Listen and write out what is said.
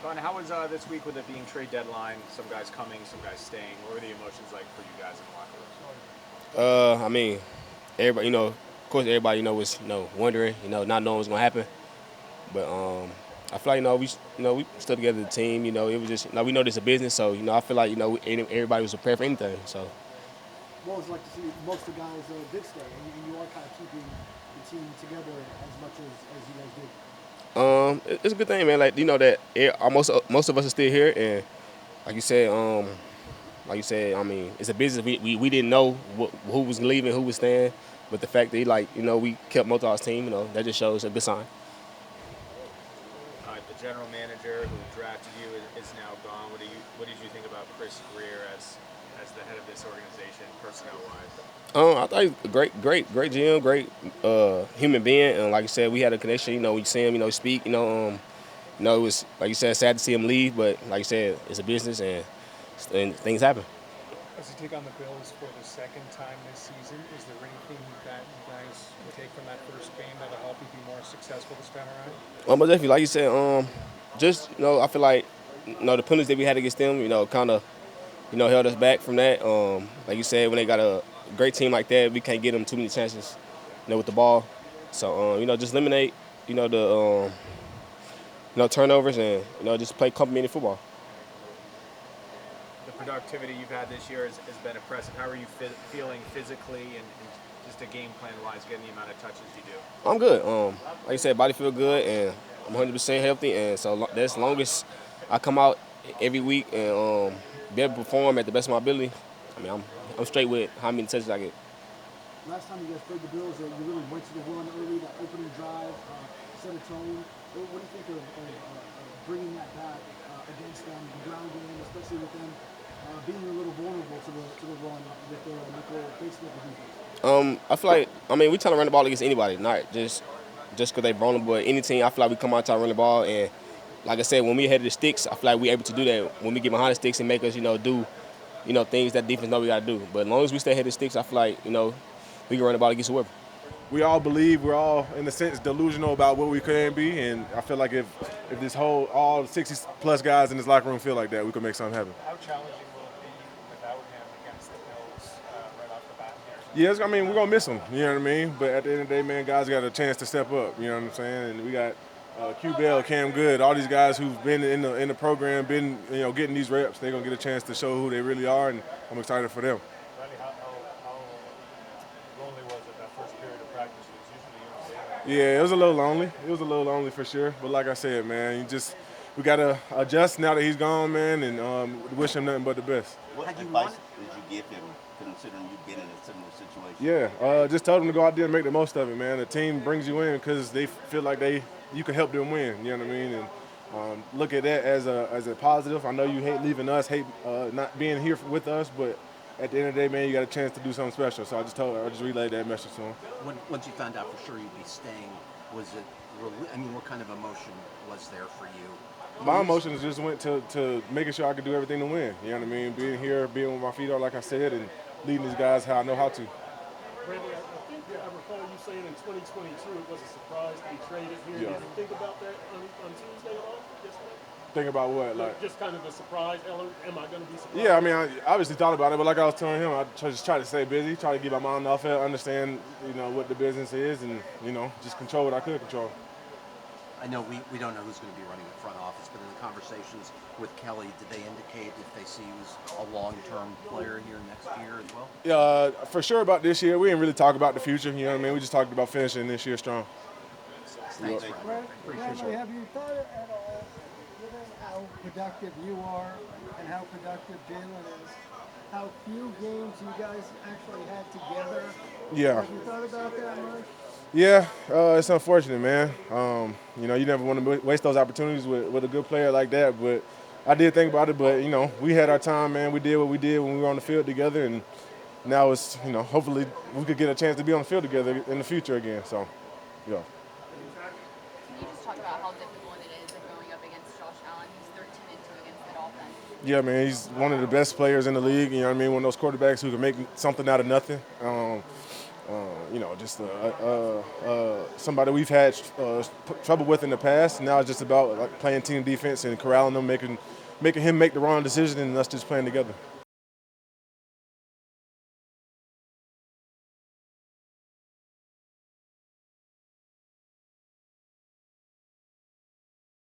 Sean, how was this week with it being trade deadline? Some guys coming, some guys staying. What were the emotions like for you guys in the locker I mean, everybody, of course, everybody, was, wondering, not knowing what's gonna happen. But I feel like, we stood together as a team. It was just, we know this is a business, so I feel like, everybody was prepared for anything. So What was it like to see most of the guys did stay, and you are kind of keeping the team together as much as you guys did? it's a good thing, man. Like that, almost most of us are still here, and like you said, I mean, it's a business. We didn't know who was leaving, who was staying, but the fact that we kept most of our team, that just shows a good sign. The general manager who drafted you is now gone. What did you think about Chris Greer as the head of this organization, personnel wise? I thought he was a great GM, great human being, and like I said, we had a connection. We see him, speak. It was like you said, sad to see him leave, but like you said, it's a business, and things happen. As you take on the Bills for the second time this season, is there anything that you guys can take from that first game that'll help you be more successful this time around? But definitely, like you said, just I feel like the penalties that we had against them, kind of held us back from that. Like you said, when they got a great team like that, we can't get them too many chances, with the ball. So just eliminate, the turnovers and just play complementary football. The productivity you've had this year has been impressive. How are you feeling physically and just a game plan wise, getting the amount of touches you do? I'm good. Like you said, body feel good, and I'm 100% healthy, and so as long as I come out every week and be able to perform at the best of my ability, I mean, I'm straight with how many touches I get. Last time you guys played the Bills, you really went to the run early, that opening drive, set a tone. What do you think of bringing that back against them, the ground game, especially with them being a little vulnerable to the run with the basically the defense? I feel like we trying to run the ball against anybody, not just because they vulnerable. But any team, I feel like we come out trying to run the ball, and like I said, when we head to the sticks, I feel like we able to do that when we get behind the sticks and make us do things that defense know we got to do. But as long as we stay ahead of the sticks, I feel like we can run the ball against whoever. We all believe we're all in a sense delusional about what we can be, and I feel like if this whole all 60 plus guys in this locker room feel like that, we can make something happen. How challenging will it be without him against the Bills right off the bat here? Yes, I mean we're gonna miss him. You know what I mean? But at the end of the day, man, guys got a chance to step up. You know what I'm saying? And we got Q Bell, Cam Good, all these guys who've been in the program, been getting these reps. They're gonna get a chance to show who they really are, and I'm excited for them. Bradley, how lonely was it that first period of practice? It's usually Yeah, it was a little lonely. It was a little lonely for sure. But like I said, man, we gotta adjust now that he's gone, man, and wish him nothing but the best. What advice did you give him, considering you've been in a similar situation? Yeah, just told him to go out there and make the most of it, man. The team brings you in because they feel like you can help them win. You know what I mean? And look at that as a positive. I know you hate leaving us, hate not being here with us, but at the end of the day, man, you got a chance to do something special. So I just relayed that message to him. Once you found out for sure you'd be staying, was it? What kind of emotion was there for you? My emotions just went to making sure I could do everything to win. You know what I mean? Being here, being with my feet on, like I said, and leading these guys how I know how to. Bradley, I think I recall you saying in 2022 it was a surprise to be traded here. Yeah. Did you think about that on Tuesday at all? Yesterday? Think about what? Like, just kind of the surprise. Am I going to be surprised? yeah, I mean, I obviously thought about it, but like I was telling him, I just try to stay busy, try to keep my mind off it, understand, what the business is, and, just control what I could control. I know we don't know who's going to be running the front office, but in the conversations with Kelly, did they indicate if they see you as a long-term player here next year as well? Yeah, for sure about this year. We didn't really talk about the future, you know what I mean? We just talked about finishing this year strong. Thanks, Bradley, have you thought at all, given how productive you are and how productive Jalen is, how few games you guys actually had together? Yeah. Have you thought about that much? Yeah, it's unfortunate, man. You never want to waste those opportunities with a good player like that, but I did think about it, but, we had our time, man. We did what we did when we were on the field together, and now it's, hopefully we could get a chance to be on the field together in the future again, so, yeah. Can you just talk about how difficult it is going up against Josh Allen? He's 13-2 against the Dolphins. Yeah, man, he's one of the best players in the league, you know what I mean? One of those quarterbacks who can make something out of nothing. just somebody we've had trouble with in the past. Now it's just about like, playing team defense and corralling them, making him make the wrong decision, and us just playing together.